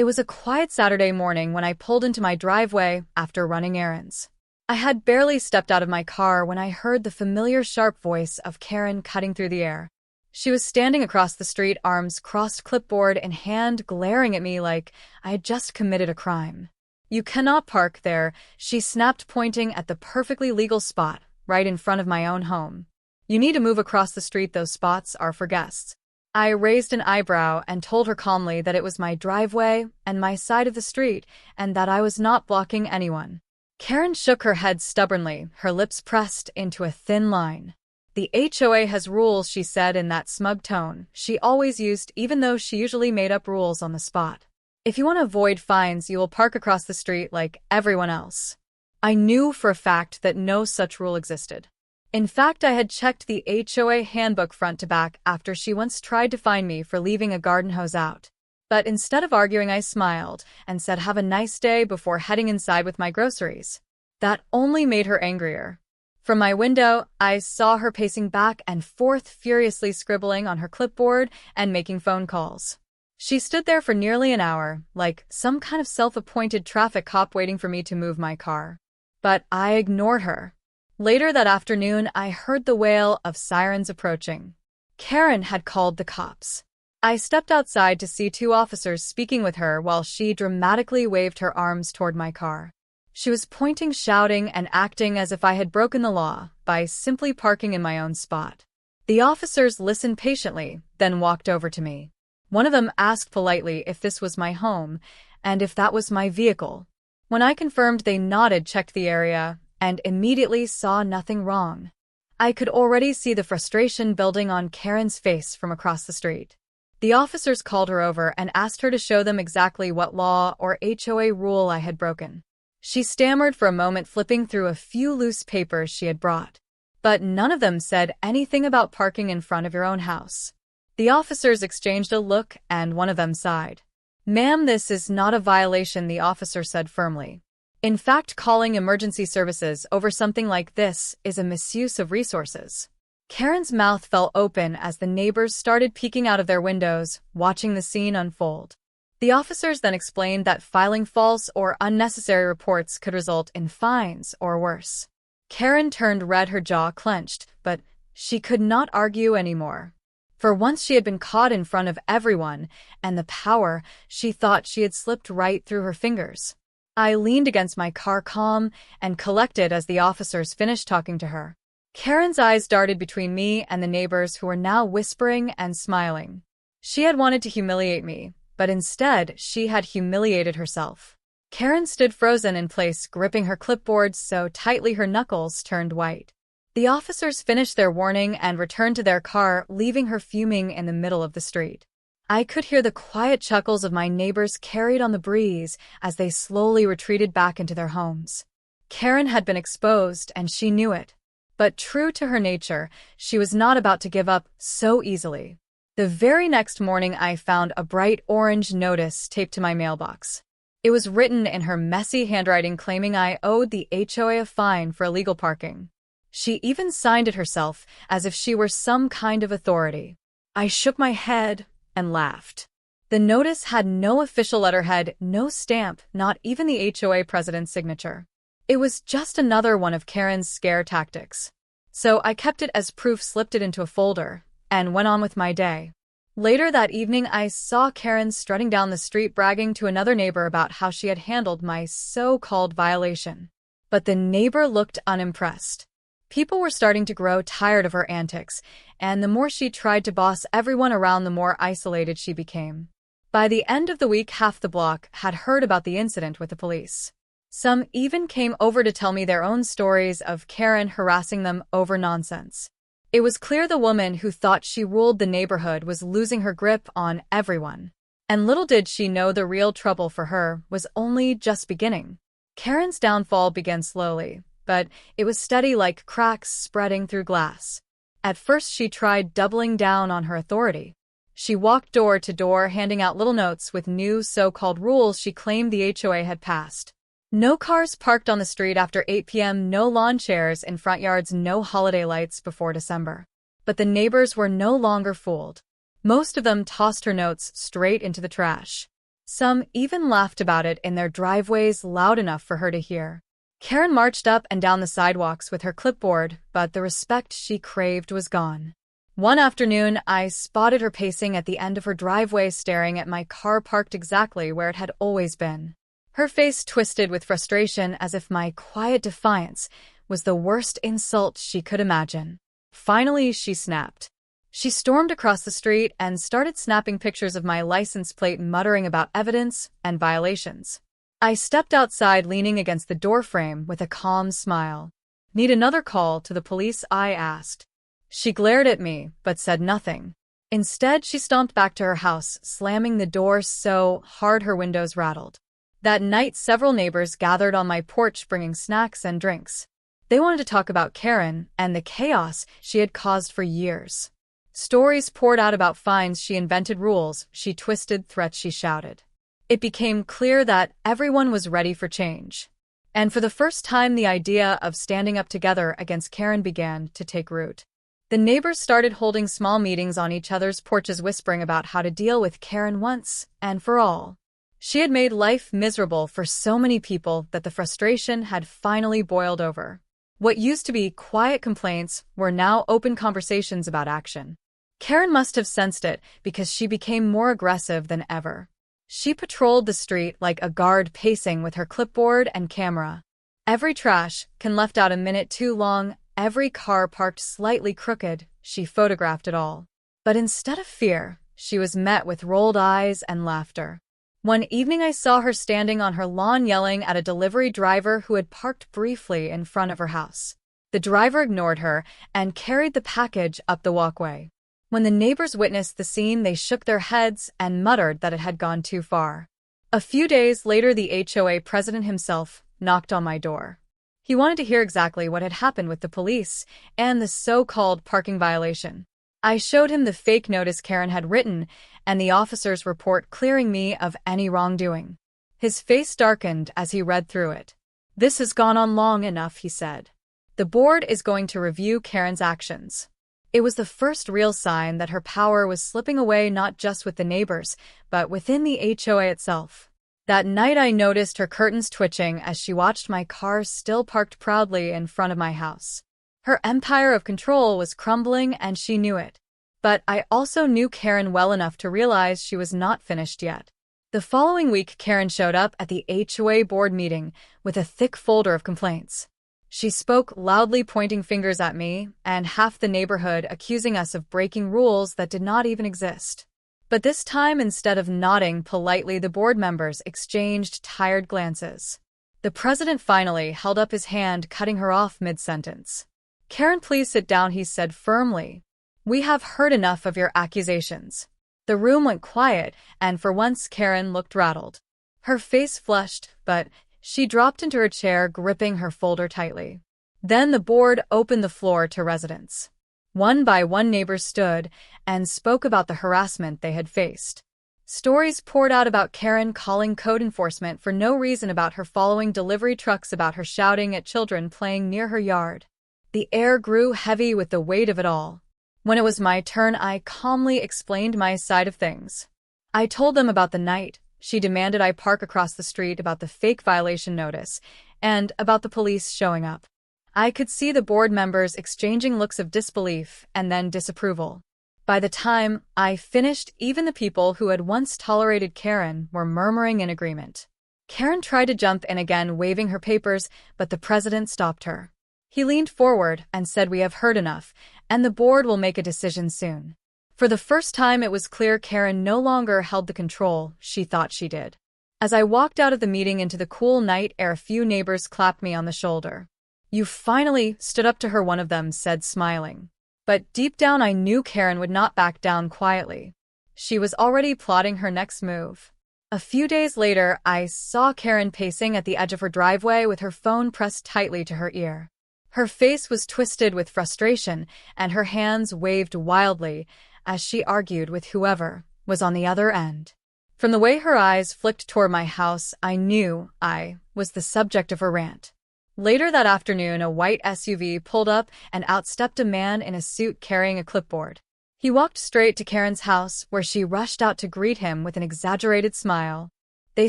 It was a quiet Saturday morning when I pulled into my driveway after running errands. I had barely stepped out of my car when I heard the familiar sharp voice of Karen cutting through the air. She was standing across the street, arms crossed, clipboard in hand, glaring at me like I had just committed a crime. "You cannot park there," she snapped, pointing at the perfectly legal spot right in front of my own home. "You need to move across the street. Those spots are for guests." I raised an eyebrow and told her calmly that it was my driveway and my side of the street and that I was not blocking anyone. Karen shook her head stubbornly, her lips pressed into a thin line. "The HOA has rules," she said in that smug tone she always used, even though she usually made up rules on the spot. "If you want to avoid fines, you will park across the street like everyone else." I knew for a fact that no such rule existed. In fact, I had checked the HOA handbook front to back after she once tried to fine me for leaving a garden hose out. But instead of arguing, I smiled and said, "Have a nice day," before heading inside with my groceries. That only made her angrier. From my window, I saw her pacing back and forth, furiously scribbling on her clipboard and making phone calls. She stood there for nearly an hour, like some kind of self-appointed traffic cop waiting for me to move my car. But I ignored her. Later that afternoon, I heard the wail of sirens approaching. Karen had called the cops. I stepped outside to see two officers speaking with her while she dramatically waved her arms toward my car. She was pointing, shouting, and acting as if I had broken the law by simply parking in my own spot. The officers listened patiently, then walked over to me. One of them asked politely if this was my home and if that was my vehicle. When I confirmed, they nodded, checked the area, and immediately saw nothing wrong. I could already see the frustration building on Karen's face from across the street. The officers called her over and asked her to show them exactly what law or HOA rule I had broken. She stammered for a moment, flipping through a few loose papers she had brought. But none of them said anything about parking in front of your own house. The officers exchanged a look, and one of them sighed. "Ma'am, this is not a violation," the officer said firmly. "In fact, calling emergency services over something like this is a misuse of resources." Karen's mouth fell open as the neighbors started peeking out of their windows, watching the scene unfold. The officers then explained that filing false or unnecessary reports could result in fines or worse. Karen turned red, her jaw clenched, but she could not argue anymore. For once she had been caught in front of everyone, and the power she thought she had slipped right through her fingers. I leaned against my car, calm and collected, as the officers finished talking to her. Karen's eyes darted between me and the neighbors, who were now whispering and smiling. She had wanted to humiliate me, but instead she had humiliated herself. Karen stood frozen in place, gripping her clipboard so tightly her knuckles turned white. The officers finished their warning and returned to their car, leaving her fuming in the middle of the street. I could hear the quiet chuckles of my neighbors carried on the breeze as they slowly retreated back into their homes. Karen had been exposed, and she knew it. But true to her nature, she was not about to give up so easily. The very next morning, I found a bright orange notice taped to my mailbox. It was written in her messy handwriting, claiming I owed the HOA a fine for illegal parking. She even signed it herself, as if she were some kind of authority. I shook my head and laughed. The notice had no official letterhead, no stamp, not even the HOA president's signature. It was just another one of Karen's scare tactics. So I kept it as proof, slipped it into a folder, and went on with my day. Later that evening, I saw Karen strutting down the street, bragging to another neighbor about how she had handled my so-called violation. But the neighbor looked unimpressed. People were starting to grow tired of her antics, and the more she tried to boss everyone around, the more isolated she became. By the end of the week, half the block had heard about the incident with the police. Some even came over to tell me their own stories of Karen harassing them over nonsense. It was clear the woman who thought she ruled the neighborhood was losing her grip on everyone. And little did she know the real trouble for her was only just beginning. Karen's downfall began slowly, but it was steady, like cracks spreading through glass. At first, she tried doubling down on her authority. She walked door to door, handing out little notes with new so-called rules she claimed the HOA had passed. No cars parked on the street after 8 p.m., no lawn chairs in front yards, no holiday lights before December. But the neighbors were no longer fooled. Most of them tossed her notes straight into the trash. Some even laughed about it in their driveways loud enough for her to hear. Karen marched up and down the sidewalks with her clipboard, but the respect she craved was gone. One afternoon, I spotted her pacing at the end of her driveway, staring at my car parked exactly where it had always been. Her face twisted with frustration, as if my quiet defiance was the worst insult she could imagine. Finally, she snapped. She stormed across the street and started snapping pictures of my license plate, muttering about evidence and violations. I stepped outside, leaning against the doorframe with a calm smile. "Need another call to the police?" I asked. She glared at me, but said nothing. Instead, she stomped back to her house, slamming the door so hard her windows rattled. That night, several neighbors gathered on my porch, bringing snacks and drinks. They wanted to talk about Karen and the chaos she had caused for years. Stories poured out about fines she invented, rules she twisted, threats she shouted. It became clear that everyone was ready for change. And for the first time, the idea of standing up together against Karen began to take root. The neighbors started holding small meetings on each other's porches, whispering about how to deal with Karen once and for all. She had made life miserable for so many people that the frustration had finally boiled over. What used to be quiet complaints were now open conversations about action. Karen must have sensed it, because she became more aggressive than ever. She patrolled the street like a guard, pacing with her clipboard and camera. Every trash can left out a minute too long, every car parked slightly crooked, she photographed it all. But instead of fear, she was met with rolled eyes and laughter. One evening, I saw her standing on her lawn yelling at a delivery driver who had parked briefly in front of her house. The driver ignored her and carried the package up the walkway. When the neighbors witnessed the scene, they shook their heads and muttered that it had gone too far. A few days later, the HOA president himself knocked on my door. He wanted to hear exactly what had happened with the police and the so-called parking violation. I showed him the fake notice Karen had written and the officer's report clearing me of any wrongdoing. His face darkened as he read through it. "This has gone on long enough," he said. "The board is going to review Karen's actions." It was the first real sign that her power was slipping away, not just with the neighbors, but within the HOA itself. That night, I noticed her curtains twitching as she watched my car still parked proudly in front of my house. Her empire of control was crumbling, and she knew it. But I also knew Karen well enough to realize she was not finished yet. The following week, Karen showed up at the HOA board meeting with a thick folder of complaints. She spoke loudly, pointing fingers at me and half the neighborhood, accusing us of breaking rules that did not even exist. But this time, instead of nodding politely, the board members exchanged tired glances. The president finally held up his hand, cutting her off mid-sentence. "Karen, please sit down," he said firmly. "We have heard enough of your accusations." The room went quiet, and for once Karen looked rattled. Her face flushed, but she dropped into her chair, gripping her folder tightly. Then the board opened the floor to residents. One by one, neighbors stood and spoke about the harassment they had faced. Stories poured out about Karen calling code enforcement for no reason, about her following delivery trucks, about her shouting at children playing near her yard. The air grew heavy with the weight of it all. When it was my turn, I calmly explained my side of things. I told them about the night she demanded I park across the street, about the fake violation notice, and about the police showing up. I could see the board members exchanging looks of disbelief and then disapproval. By the time I finished, even the people who had once tolerated Karen were murmuring in agreement. Karen tried to jump in again, waving her papers, but the president stopped her. He leaned forward and said, "We have heard enough, and the board will make a decision soon." For the first time, it was clear Karen no longer held the control she thought she did. As I walked out of the meeting into the cool night air, a few neighbors clapped me on the shoulder. "You finally stood up to her," one of them said, smiling. But deep down, I knew Karen would not back down quietly. She was already plotting her next move. A few days later, I saw Karen pacing at the edge of her driveway with her phone pressed tightly to her ear. Her face was twisted with frustration, and her hands waved wildly as she argued with whoever was on the other end. From the way her eyes flicked toward my house, I knew I was the subject of her rant. Later that afternoon, a white SUV pulled up and out stepped a man in a suit carrying a clipboard. He walked straight to Karen's house, where she rushed out to greet him with an exaggerated smile. They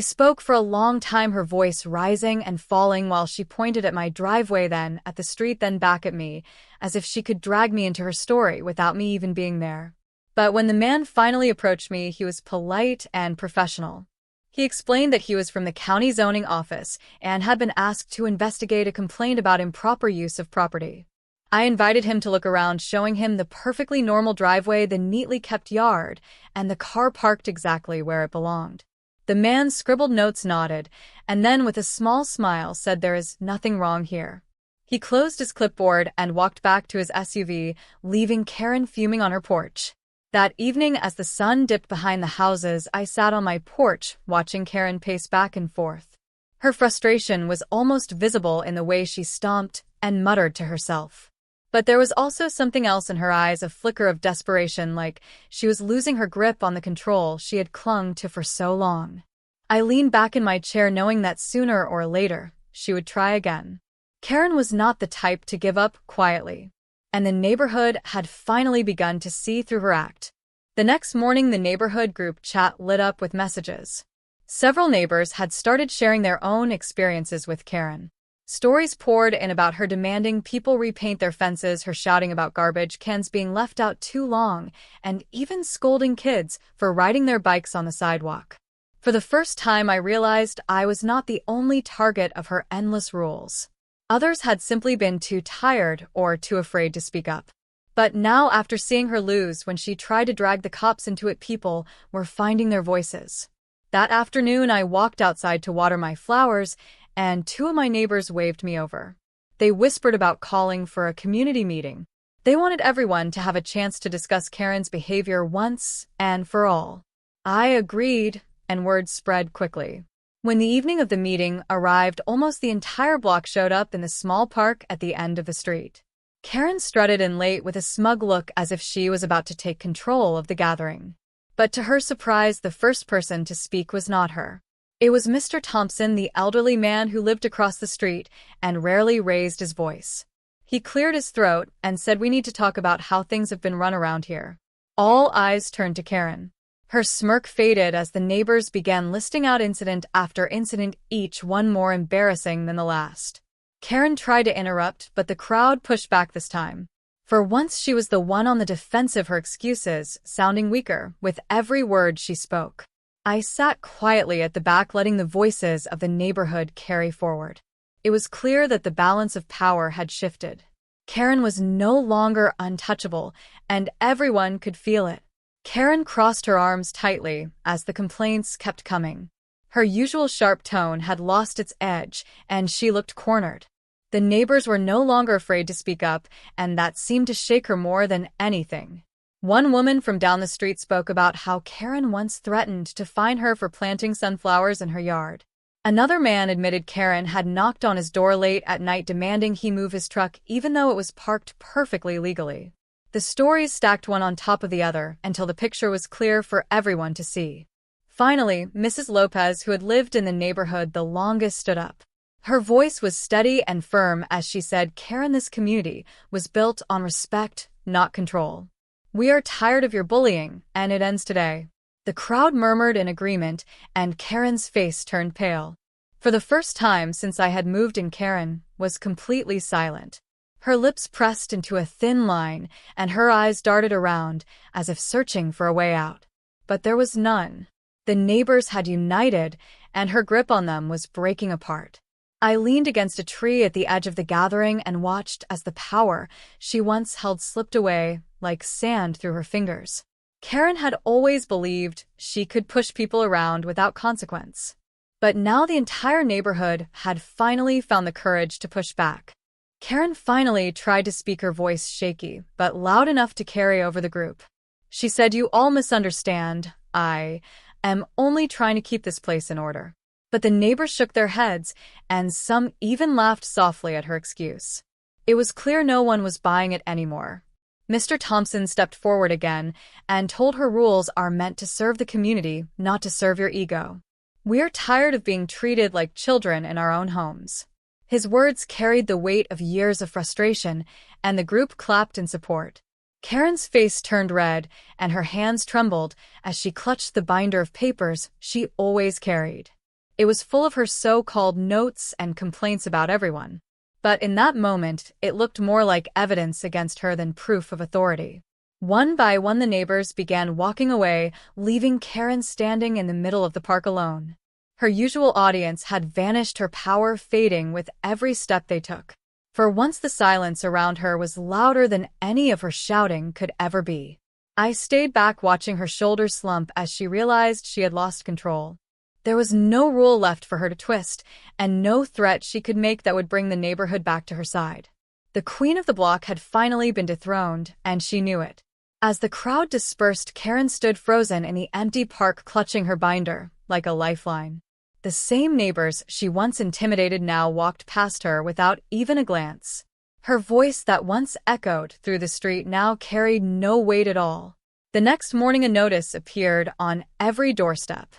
spoke for a long time, her voice rising and falling while she pointed at my driveway, then at the street, then back at me, as if she could drag me into her story without me even being there. But when the man finally approached me, he was polite and professional. He explained that he was from the county zoning office and had been asked to investigate a complaint about improper use of property. I invited him to look around, showing him the perfectly normal driveway, the neatly kept yard, and the car parked exactly where it belonged. The man scribbled notes, nodded, and then with a small smile said there is nothing wrong here. He closed his clipboard and walked back to his SUV, leaving Karen fuming on her porch. That evening, as the sun dipped behind the houses, I sat on my porch watching Karen pace back and forth. Her frustration was almost visible in the way she stomped and muttered to herself. But there was also something else in her eyes, a flicker of desperation, like she was losing her grip on the control she had clung to for so long. I leaned back in my chair, knowing that sooner or later she would try again. Karen was not the type to give up quietly, and the neighborhood had finally begun to see through her act. The next morning, the neighborhood group chat lit up with messages. Several neighbors had started sharing their own experiences with Karen. Stories poured in about her demanding people repaint their fences, her shouting about garbage cans being left out too long, and even scolding kids for riding their bikes on the sidewalk. For the first time, I realized I was not the only target of her endless rules. Others had simply been too tired or too afraid to speak up. But now, after seeing her lose when she tried to drag the cops into it, people were finding their voices. That afternoon, I walked outside to water my flowers, and two of my neighbors waved me over. They whispered about calling for a community meeting. They wanted everyone to have a chance to discuss Karen's behavior once and for all. I agreed, and word spread quickly. When the evening of the meeting arrived, almost the entire block showed up in the small park at the end of the street. Karen strutted in late with a smug look, as if she was about to take control of the gathering. But to her surprise, the first person to speak was not her. It was Mr. Thompson, the elderly man who lived across the street and rarely raised his voice. He cleared his throat and said, "We need to talk about how things have been run around here." All eyes turned to Karen. Her smirk faded as the neighbors began listing out incident after incident, each one more embarrassing than the last. Karen tried to interrupt, but the crowd pushed back this time. For once, she was the one on the defensive, her excuses sounding weaker with every word she spoke. I sat quietly at the back, letting the voices of the neighborhood carry forward. It was clear that the balance of power had shifted. Karen was no longer untouchable, and everyone could feel it. Karen crossed her arms tightly as the complaints kept coming. Her usual sharp tone had lost its edge, and she looked cornered. The neighbors were no longer afraid to speak up, and that seemed to shake her more than anything. One woman from down the street spoke about how Karen once threatened to fine her for planting sunflowers in her yard. Another man admitted Karen had knocked on his door late at night, demanding he move his truck even though it was parked perfectly legally. The stories stacked one on top of the other until the picture was clear for everyone to see. Finally, Mrs. Lopez, who had lived in the neighborhood the longest, stood up. Her voice was steady and firm as she said, "Karen, this community was built on respect, not control. We are tired of your bullying, and it ends today." The crowd murmured in agreement, and Karen's face turned pale. For the first time since I had moved in, Karen was completely silent. Her lips pressed into a thin line, and her eyes darted around as if searching for a way out. But there was none. The neighbors had united, and her grip on them was breaking apart. I leaned against a tree at the edge of the gathering and watched as the power she once held slipped away like sand through her fingers. Karen had always believed she could push people around without consequence. But now the entire neighborhood had finally found the courage to push back. Karen finally tried to speak, her voice shaky, but loud enough to carry over the group. She said, "You all misunderstand. I am only trying to keep this place in order." But the neighbors shook their heads, and some even laughed softly at her excuse. It was clear no one was buying it anymore. Mr. Thompson stepped forward again and told her rules are meant to serve the community, not to serve your ego. "We're tired of being treated like children in our own homes." His words carried the weight of years of frustration, and the group clapped in support. Karen's face turned red, and her hands trembled as she clutched the binder of papers she always carried. It was full of her so-called notes and complaints about everyone. But in that moment, it looked more like evidence against her than proof of authority. One by one, the neighbors began walking away, leaving Karen standing in the middle of the park alone. Her usual audience had vanished, her power fading with every step they took. For once, the silence around her was louder than any of her shouting could ever be. I stayed back, watching her shoulders slump as she realized she had lost control. There was no rule left for her to twist, and no threat she could make that would bring the neighborhood back to her side. The queen of the block had finally been dethroned, and she knew it. As the crowd dispersed, Karen stood frozen in the empty park, clutching her binder like a lifeline. The same neighbors she once intimidated now walked past her without even a glance. Her voice that once echoed through the street now carried no weight at all. The next morning, a notice appeared on every doorstep.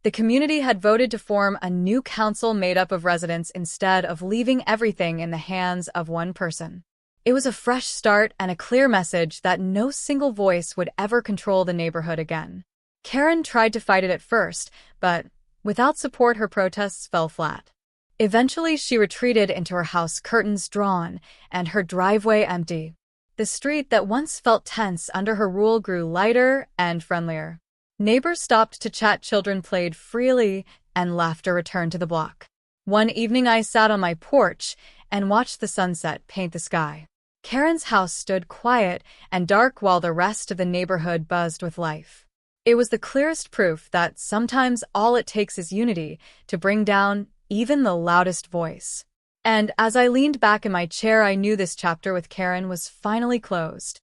The community had voted to form a new council made up of residents instead of leaving everything in the hands of one person. It was a fresh start and a clear message that no single voice would ever control the neighborhood again. Karen tried to fight it at first, but without support, her protests fell flat. Eventually, she retreated into her house, curtains drawn and her driveway empty. The street that once felt tense under her rule grew lighter and friendlier. Neighbors stopped to chat, children played freely, and laughter returned to the block. One evening, I sat on my porch and watched the sunset paint the sky. Karen's house stood quiet and dark while the rest of the neighborhood buzzed with life. It was the clearest proof that sometimes all it takes is unity to bring down even the loudest voice. And as I leaned back in my chair, I knew this chapter with Karen was finally closed.